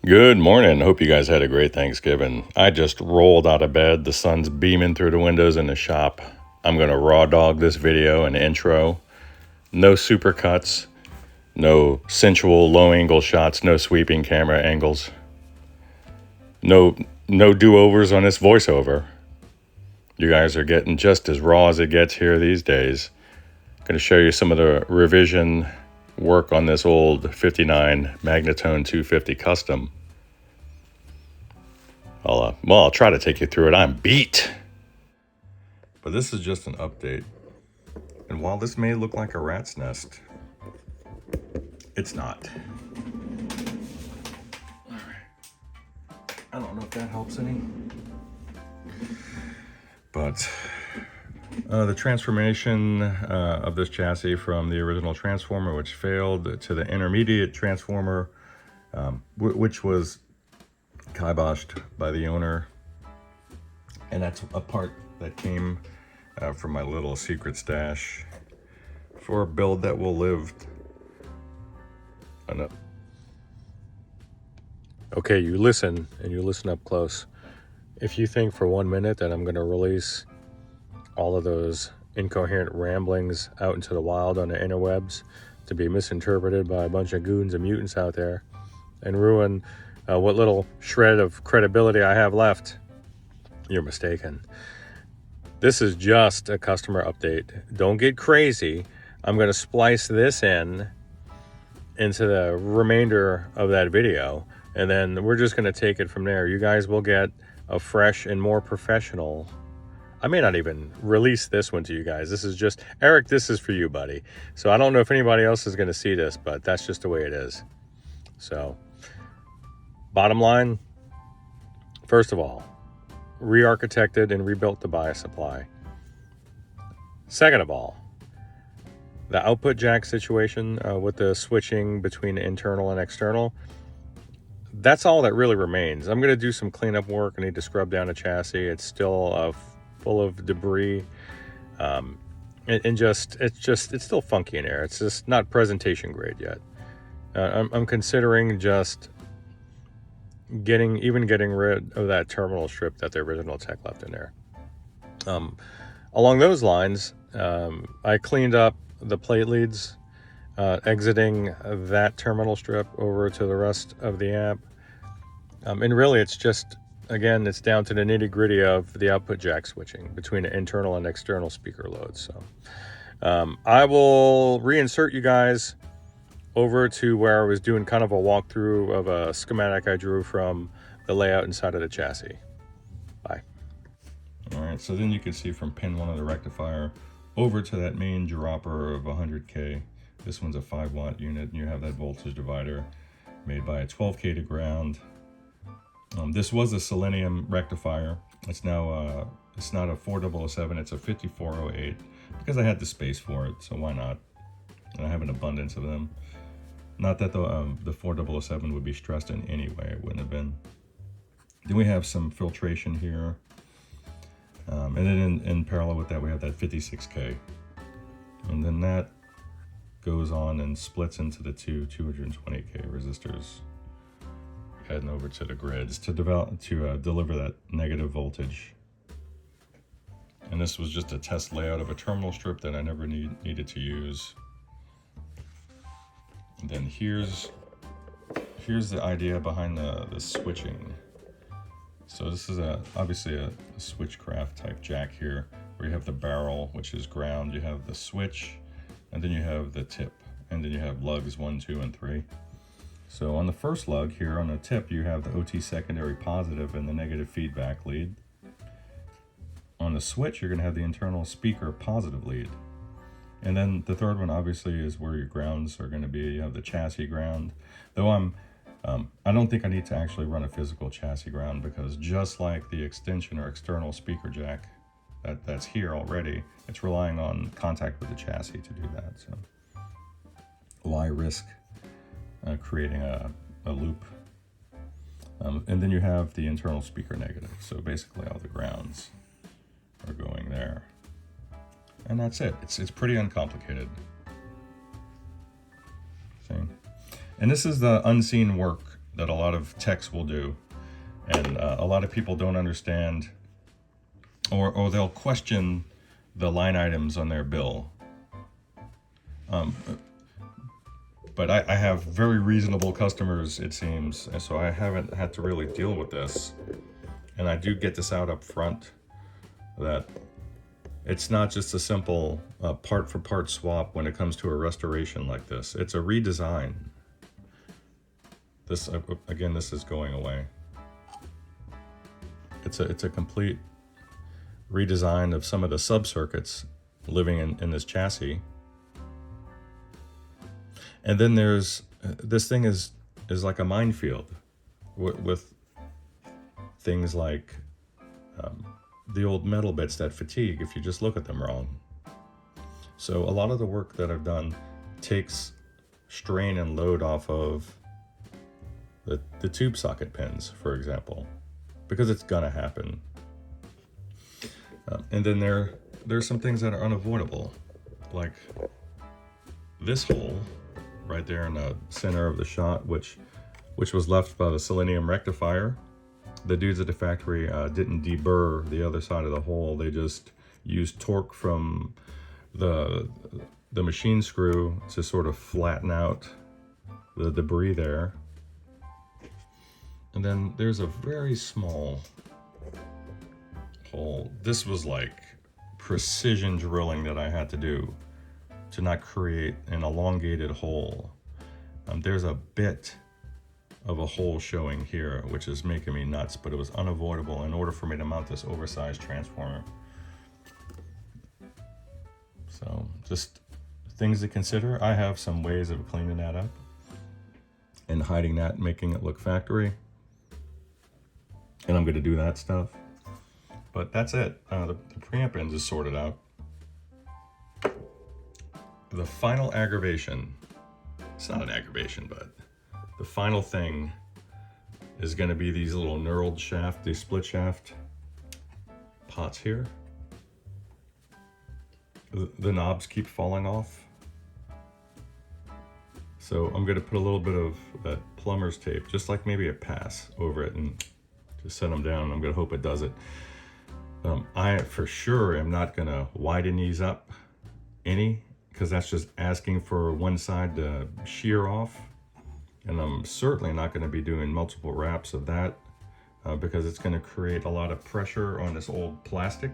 Good morning. Hope you guys had a great Thanksgiving. I just rolled out of bed. The sun's beaming through the windows in the shop. I'm going to raw dog this video and intro. No supercuts, no sensual low angle shots, no sweeping camera angles. No do-overs on this voiceover. You guys are getting just as raw as it gets here these days. Going to show you some of the revision work on this old 59 Magnatone 250 custom. I'll try to take you through it. I'm beat. But this is just an update. And while this may look like a rat's nest, it's not. All right. I don't know if that helps any. But the transformation of this chassis from the original transformer, which failed, to the intermediate transformer, which was kiboshed by the owner. And that's a part that came from my little secret stash for a build that will live. Okay, you listen, and you listen up close. If you think for 1 minute that I'm going to release all of those incoherent ramblings out into the wild on the interwebs to be misinterpreted by a bunch of goons and mutants out there and ruin what little shred of credibility I have left, you're mistaken. This is just a customer update. Don't get crazy. I'm going to splice this into the remainder of that video, and then we're just going to take it from there. You guys will get a fresh and more professional. I may not even release this one to you guys. This is just, Eric, this is for you, buddy. So I don't know if anybody else is going to see this, but that's just the way it is. So, bottom line, first of all, re-architected and rebuilt the bias supply. Second of all, the output jack situation with the switching between internal and external, that's all that really remains. I'm going to do some cleanup work. I need to scrub down the chassis. It's still full of debris, and it's still funky in there. It's just not presentation grade yet. I'm considering just getting rid of that terminal strip that the original tech left in there. Along those lines, I cleaned up the plate leads, exiting that terminal strip over to the rest of the amp. And really it's just, again, it's down to the nitty gritty of the output jack switching between the internal and external speaker loads. So I will reinsert you guys over to where I was doing kind of a walkthrough of a schematic I drew from the layout inside of the chassis. Bye. All right, so then you can see from pin 1 of the rectifier over to that main dropper of 100K. This one's a 5-watt unit, and you have that voltage divider made by a 12K to ground. This was a selenium rectifier. It's now it's not a 4007, it's a 5408 because I had the space for it, so why not? And I have an abundance of them. Not that the 4007 would be stressed in any way, it wouldn't have been. Then we have some filtration here. And then in parallel with that, we have that 56K. And then that goes on and splits into the two 220K resistors heading over to the grids to deliver that negative voltage. And this was just a test layout of a terminal strip that I never needed to use. And then here's the idea behind the switching. So this is obviously a switchcraft type jack here, where you have the barrel, which is ground, you have the switch, and then you have the tip, and then you have lugs 1, 2, and 3. So on the first lug here on the tip, you have the OT secondary positive and the negative feedback lead. On the switch, you're going to have the internal speaker positive lead. And then the third one obviously is where your grounds are going to be. You have the chassis ground, though I don't think I need to actually run a physical chassis ground, because just like the extension or external speaker jack that's here already, it's relying on contact with the chassis to do that. So why risk creating a loop? And then you have the internal speaker negative. So basically all the grounds are going there. And that's it. It's pretty uncomplicated. See? And this is the unseen work that a lot of techs will do, and a lot of people don't understand, or they'll question the line items on their bill. But I have very reasonable customers, it seems, and so I haven't had to really deal with this. And I do get this out up front, that it's not just a simple part for part swap when it comes to a restoration like this. It's a redesign. This, again, this is going away. It's a complete redesign of some of the sub-circuits living in this chassis. And then there's, this thing is like a minefield with things like the old metal bits that fatigue if you just look at them wrong. So a lot of the work that I've done takes strain and load off of the tube socket pins, for example, because it's gonna happen. And then there's some things that are unavoidable, like this hole right there in the center of the shot, which was left by the selenium rectifier. The dudes at the factory didn't deburr the other side of the hole. They just used torque from the machine screw to sort of flatten out the debris there. And then there's a very small hole. This was like precision drilling that I had to do to not create an elongated hole. There's a bit of a hole showing here, which is making me nuts, but it was unavoidable in order for me to mount this oversized transformer. So just things to consider. I have some ways of cleaning that up and hiding that, making it look factory. And I'm gonna do that stuff. But that's it. The preamp ends is sorted out. The final aggravation, it's not an aggravation, but the final thing is going to be these little knurled shaft, these split shaft pots here. The knobs keep falling off. So I'm going to put a little bit of that plumber's tape, just like maybe a pass over it, and just set them down. I'm going to hope it does it. I for sure am not going to widen these up any, because that's just asking for one side to shear off. And I'm certainly not going to be doing multiple wraps of that because it's going to create a lot of pressure on this old plastic.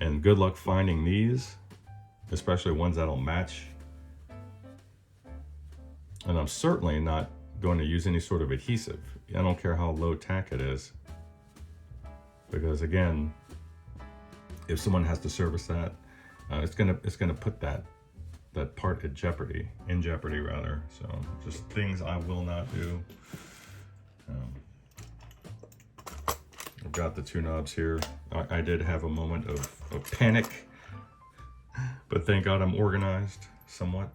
And good luck finding these, especially ones that'll match. And I'm certainly not going to use any sort of adhesive. I don't care how low tack it is. Because again, if someone has to service that, it's gonna put that part in jeopardy rather. So just things I will not do. I've got the two knobs here. I did have a moment of panic, but thank God I'm organized somewhat.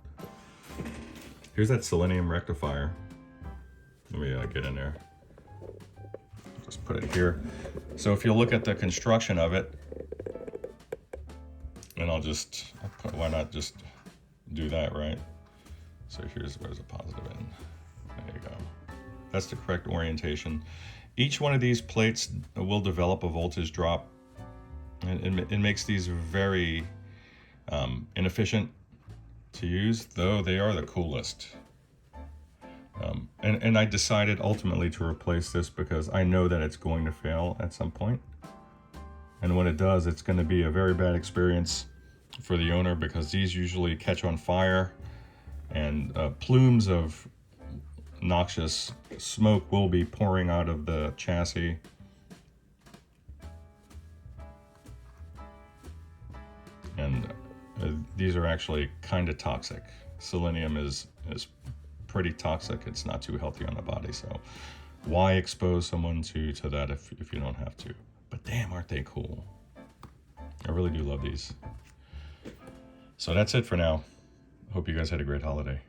Here's that selenium rectifier. Let me get in there. Just put it here. So if you look at the construction of it, and why not just do that, right? So where's a positive in. There you go. That's the correct orientation. Each one of these plates will develop a voltage drop, and it makes these very inefficient to use, though they are the coolest. And I decided ultimately to replace this because I know that it's going to fail at some point. And when it does, it's going to be a very bad experience for the owner, because these usually catch on fire and plumes of noxious smoke will be pouring out of the chassis. And these are actually kind of toxic. Selenium is pretty toxic. It's not too healthy on the body, so why expose someone to that if you don't have to? But damn, aren't they cool? I really do love these. So that's it for now. Hope you guys had a great holiday.